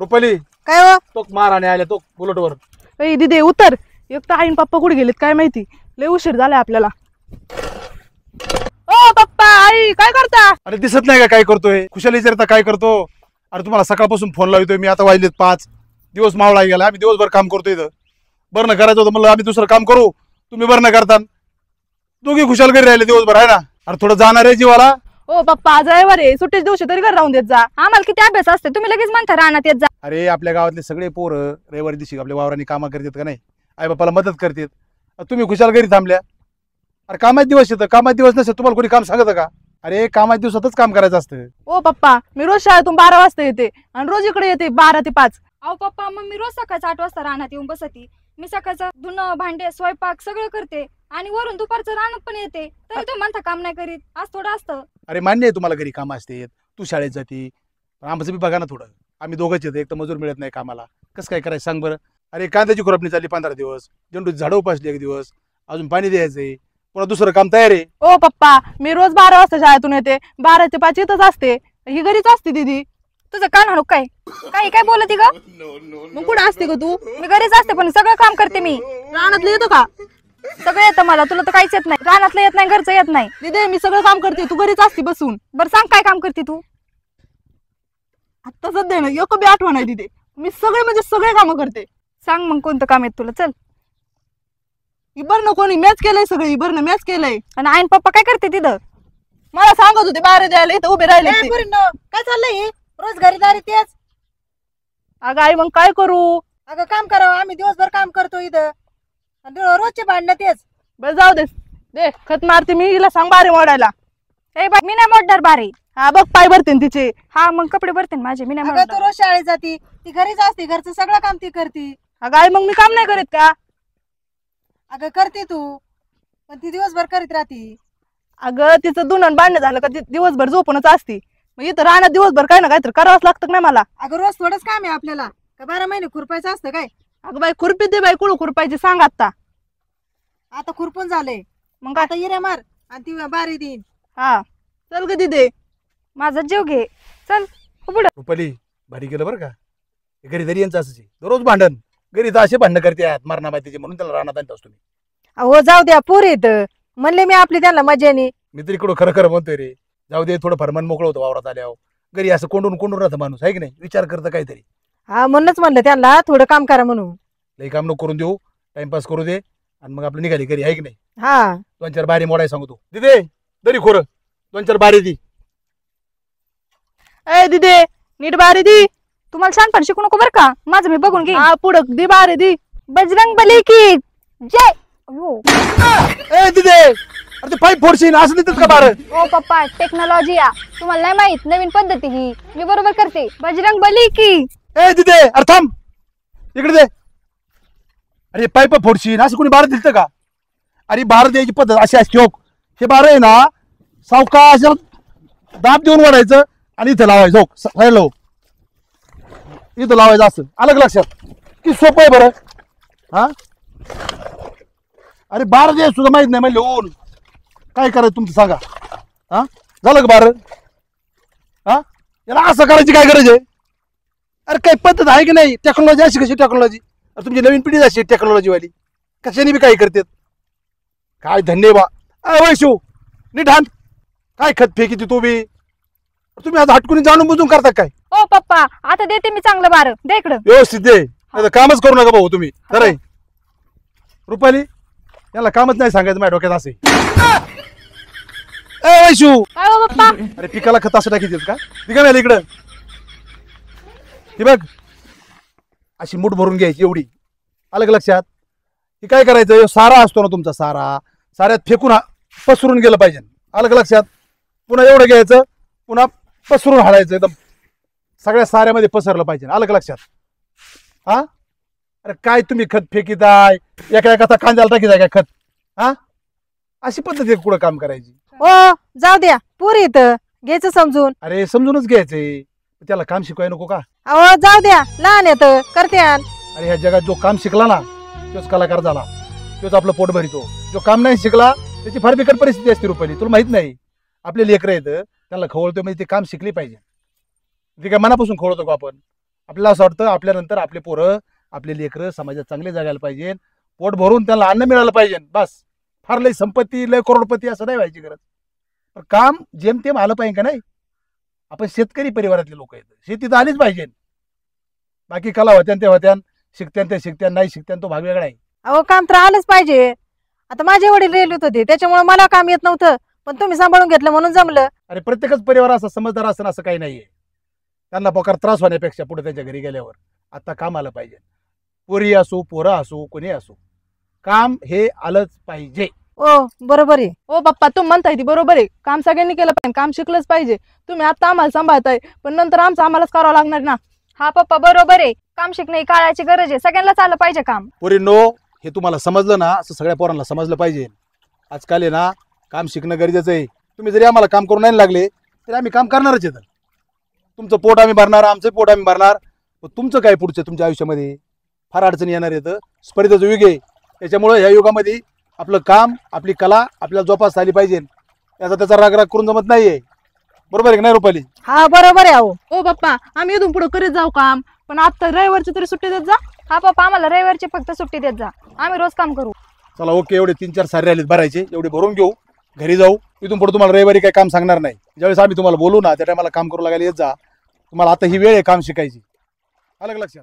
रुपाली काय हो? तो महाराणी आल्या तो बुलेटवर. ए दिदे उतर. एक तर आई आणि पप्पा कुठे गेलेत काय माहिती. लय उशीर झालाय आपल्याला. ओ पप्पा आई काय करता? अरे दिसत नाही का काय करतोय? कुशाल विचारता काय करतो? अरे तुम्हाला सकाळपासून फोन लावतोय मी. आता वाजलेत 5 दिवस मावळा गेला. आम्ही दिवसभर काम करतोय इथं. बरं न करायचं होतं म्हणलं आम्ही दुसरं काम करू. तुम्ही बरं न करता. दोघी खुशाल घरी राहिले दिवसभर आहे ना. अरे थोडं जाणार आहे जीवाला. ओ पप्पा आज रविवार आहे. सुट्टीच्या दिवशी तरी घर राहून देत जा. आम्हाला किती अभ्यास असते. तुम्ही लगेच म्हणता रानात येत जा. अरे आपल्या गावातले सगळे पोरं रविवारी दिवशी आपल्या वावरांनी कामं करतात का नाही. आई बापाला मदत करतात. तुम्ही खुशाल घरी थांबल्या. अरे कामाचे दिवस येतं. कामाचे दिवस नसतं तुम्हाला कोणी काम सांगतं का? अरे कामाच्या दिवसातच काम करायचं असतं. ओ पप्पा मी रोज शाळेतून 12 वाजता येते आणि रोज इकडे येते 12 ते 5. अहो पप्पा मग मी रोज सकाळचं 8 वाजता रानात येऊन बसती. मी सकाळचं धुणं भांडे स्वयंपाक सगळं करते आणि वरून दुपारचं रानात पण येते. तरी तुम्ही म्हणता काम नाही करीत. आज थोडं असतं. अरे मान्य आहे तुम्हाला घरी काम असते. तू शाळेत जाते. आमचं बी बघा ना थोडं. आम्ही दोघंच येतो. एक तर मजूर मिळत नाही कामाला. कसं काय करायचं सांग बरं. अरे कांद्याची खुरपणी चालली 15 दिवस. झेंडूची झाडं उपासली 1 दिवस. अजून पाणी द्यायचंय. पुन्हा दुसरं काम तयार आहे. ओ पप्पा मी रोज 12 वाजता शाळेतून येते. 12 ते 5 इथंच असते. ही घरीच असते दीदी. तुझं कान हाणू काय काही काय बोलती ग? मग कुठं असते ग तू? मी घरीच असते पण सगळं काम करते मी. रानातलं येतं का? सगळं येतं मला. तुला तर काहीच येत नाही. रानातलं येत नाही घरचं येत नाही. दीदी मी सगळं काम करते. तू घरीच असते बसून. बरं सांग काय काम करते तू? आता सध्या ना एक बी आठवण आहे दीदी. मी सगळे म्हणजे सगळे कामं करते. सांग मग कोणतं काम येत तुला? चल. इबर ना कोणी मॅच केलंय सगळं. इबर ना मॅच केलंय. आणि आईन पप्पा काय करते तिथं? मला सांगत होते 12 द्यायला इथं उभे राहिले ते. काय चाललंय? रोज घरीदारी तेच. अगं आई मग काय करू? अगं काम करावं. आम्ही दिवसभर काम करतो इथं आणि रोजचे भांडणं तेच. बस जाऊ दे. दे खत मारते मी. हिला सांग बारे मोडायला. ए बाई मी नाही मोडणार बारी. हा बघ पाय भरते ना तिचे. हा मग कपडे भरते ना माझे. मी नाही अगं तू मोडणार. रोज शाळेत जाती. ती घरीच असते. घरचं सगळं काम ती करती. अगं आई मग मी काम नाही करीत का? अगं करते तू पण ती दिवसभर करीत राहती. अगं तिचं धुणं भांडण झालं का ती दिवसभर झोपूनच असते. मग इथं राहण्यात दिवसभर काय ना काहीतरी करावंच लागतं का नाही मला. अगं रोज थोडंच काम आहे आपल्याला. का 12 महिने खुरपायचं असतं काय? अगं बाई खुरपी दे बाई. कुठं खुरपायची सांग आता. आता खुरपून झाले. मग काय? आता हिऱ्या मार आणि ती बारी देईन. हा चल ग दीदी. माझा जीव घे. चल हो पुढं. रुपाली भारी केलं बरं का. घरी तरी यांचं असंच आहे. दररोज भांडण. घरी तर असे भांडणं करते मारणा बाय म्हणून त्याला राहणार आणत असतो मी. अहो जाऊ द्या पोर येत म्हणले मी आपली त्यांना मजेने. मी तरी इकडं खरं खरं म्हणतोय रे. जाऊ दे थोडं फरमान मोकळं होतं वावरात आल्यावर. घरी असं कोंडून राहतं माणूस आहे की नाही. विचार करतं काहीतरी. हा म्हणूनच म्हणलं त्यांना थोडं काम करा म्हणून. लई काम नको करून देऊ. टाइमपास करू दे आणि मग आपलं निघाली घरी आहे की नाही. हा 2-4 बारी मोडाय सांगतो. दिदे दरी खोरं 2-4 बारी दी. ए दीदी नीट बारे दी. तुम्हाला छानपण शिकू नको बरं का. माझं मी बघून घे. हा पुढं दे बारे दी. बजरंग बली की जय. अयो. ए दिदे अरे ते पाईप फोडशील असं देतात का बार. ओ पप्पा टेक्नॉलॉजी या तुम्हाला नाही माहित. नवीन पद्धती ही मी बरोबर करते. बजरंग बली की. ए दिदे अरे थांब इकडे दे. अरे पाईप फोडशील असं कोणी बार दिलं का? अरे बार द्यायची पद्धत अशी असते. हे बार आहे ना सावकाश दाब देऊन वाढायचं आणि इथं लावायचं. हो सायलो इथं लावायचं असं. अलग लक्षात की सोपं आहे बरं. हा अरे बार द्याय सुद्धा माहित नाही. म्हणजे लिहून काय करायचं तुमचं सांगा. हा झालं का बार? हा याला असं करायची काय गरज आहे? अरे काही पद्धत आहे की नाही? टेक्नॉलॉजी अशी कशी टेक्नॉलॉजी? तुमची नवीन पिढी अशी टेक्नॉलॉजीवाली कशाने बी काही करतात. काय धन्यवाद. वैशू नीट हान. काय खत फेकी ती तू बी. तुम्ही आता हटकून जाणून बुजून करता काय? ओ पप्पा आता देते मी चांगलं बार. दे इकडं. व्यवस्थित दे. आता कामच करू नका भाऊ तुम्ही. खरंय रुपाली याला कामच नाही सांगायचं माझ्या डोक्यात असे. ए वैशू काय हो पप्पा? अरे पिकाला खत असं टाकी देत का? पिका नाही इकडं. ही बघ अशी मूठ भरून घ्यायची एवढी. अलग लक्षात. ही काय करायचं सारा असतो ना तुमचा सारा. साऱ्यात फेकून पसरून गेलं पाहिजे. अलग लक्षात. पुन्हा एवढं घ्यायचं पुन्हा पसरून हाडायचं एकदम सगळ्या साऱ्यामध्ये पसरलं पाहिजे. अलग लक्षात. हा अरे काय तुम्ही खत फेकीताय. एका कांद्याला टाकीताय काय खत? हा अशी पद्धत आहे कुठं काम करायची. ओ जाऊ द्या पोर येत घ्यायचं समजून. अरे समजूनच घ्यायचंय. त्याला काम शिकवाय नको का? अहो जाऊ द्या लहान येत करते. अरे ह्या जगात जो काम शिकला ना तोच कलाकार झाला. तोच आपलं पोट भरितो. जो काम नाही शिकला त्याची फार बिकट परिस्थिती असते रुपाली. तुला माहित नाही. आपले लेकरं येतं त्यांना खवळतो म्हणजे ते काम शिकली पाहिजे. ते काय मनापासून खोळतो का आपण? आपल्याला असं वाटतं आपल्यानंतर आपले पोरं आपले लेकरं समाजात चांगले जगायला पाहिजे, पोट भरून त्यांना अन्न मिळालं पाहिजे, बस. फार लय संपत्ती लय करोडपती असं नाही व्हायची गरज. पण काम जेमतेम आलं पाहिजे का नाही? आपण शेतकरी परिवारातले लोक आहेत, शेती तर आलीच पाहिजे. बाकी कला होत्यान ते होत्यान, शिकत्यान ते शिकत्यान, नाही शिकत्यान तो भाग वेगळा आहे. अहो काम तर आलंच पाहिजे. आता माझे वडील रेल्वेत होते त्याच्यामुळे मला काम येत नव्हतं, पण तुम्ही सांभाळून घेतलं म्हणून जमलं. अरे प्रत्येकच परिवार असा समजदार असं असं काही नाहीये. त्यांना प्रकार त्रास होण्यापेक्षा पुढे त्यांच्या घरी गेल्यावर आता काम आलं पाहिजे. पोरी असो पोरं असो कोणी असो, काम हे आलंच पाहिजे. ओ बरोबर आहे. ओ पप्पा तुम्ही म्हणताय ती बरोबर आहे, काम सगळ्यांनी केलं पाहिजे, काम शिकलंच पाहिजे. तुम्ही आता आम्हाला सांभाळताय पण नंतर आमचं आम्हालाच करावं लागणार ना. हा पप्पा बरोबर आहे, काम शिकणं ही काळाची गरज आहे, सगळ्यांनाच आलं पाहिजे काम. पोरींनो, हे तुम्हाला समजलं ना, असं सगळ्या पोरांना समजलं पाहिजे. आजकाल आहे ना काम शिकणं गरजेचं आहे. तुम्ही जरी आम्हाला काम करून नाही लागले तरी आम्ही काम करणारच आहे. तुमचं पोट आम्ही भरणार, आमचं पोट आम्ही भरणार. तुमचं काय पुढचं तुमच्या आयुष्यामध्ये फार अडचणी येणार येतं. स्पर्धेचं युग आहे, त्याच्यामुळं ह्या युगामध्ये आपलं काम आपली कला आपल्याला जोपासता आली पाहिजे. त्याचा रागराग करून जमत नाहीये. बरोबर आहे की नाही रुपाली? हा बरोबर आहे. अहो ओ पप्पा आम्ही इथून पुढे करीत जाऊ काम, पण आता रविवारची तरी सुट्टी देत जा. हा पप्पा आम्हाला रविवारची फक्त सुट्टी देत जा, आम्ही रोज काम करू. चला ओके, एवढे 3-4 सारे राहिलेत भरायचे, एवढे भरून घेऊ, घरी जाऊ. इथून पुढे तुम्हाला रविवारी काही काम सांगणार नाही. ज्यावेळेस आम्ही तुम्हाला बोलू ना त्या टायमाला काम करू लागायला येत जा. तुम्हाला आता ही वेळ आहे काम शिकायची. आलं का लक्षात?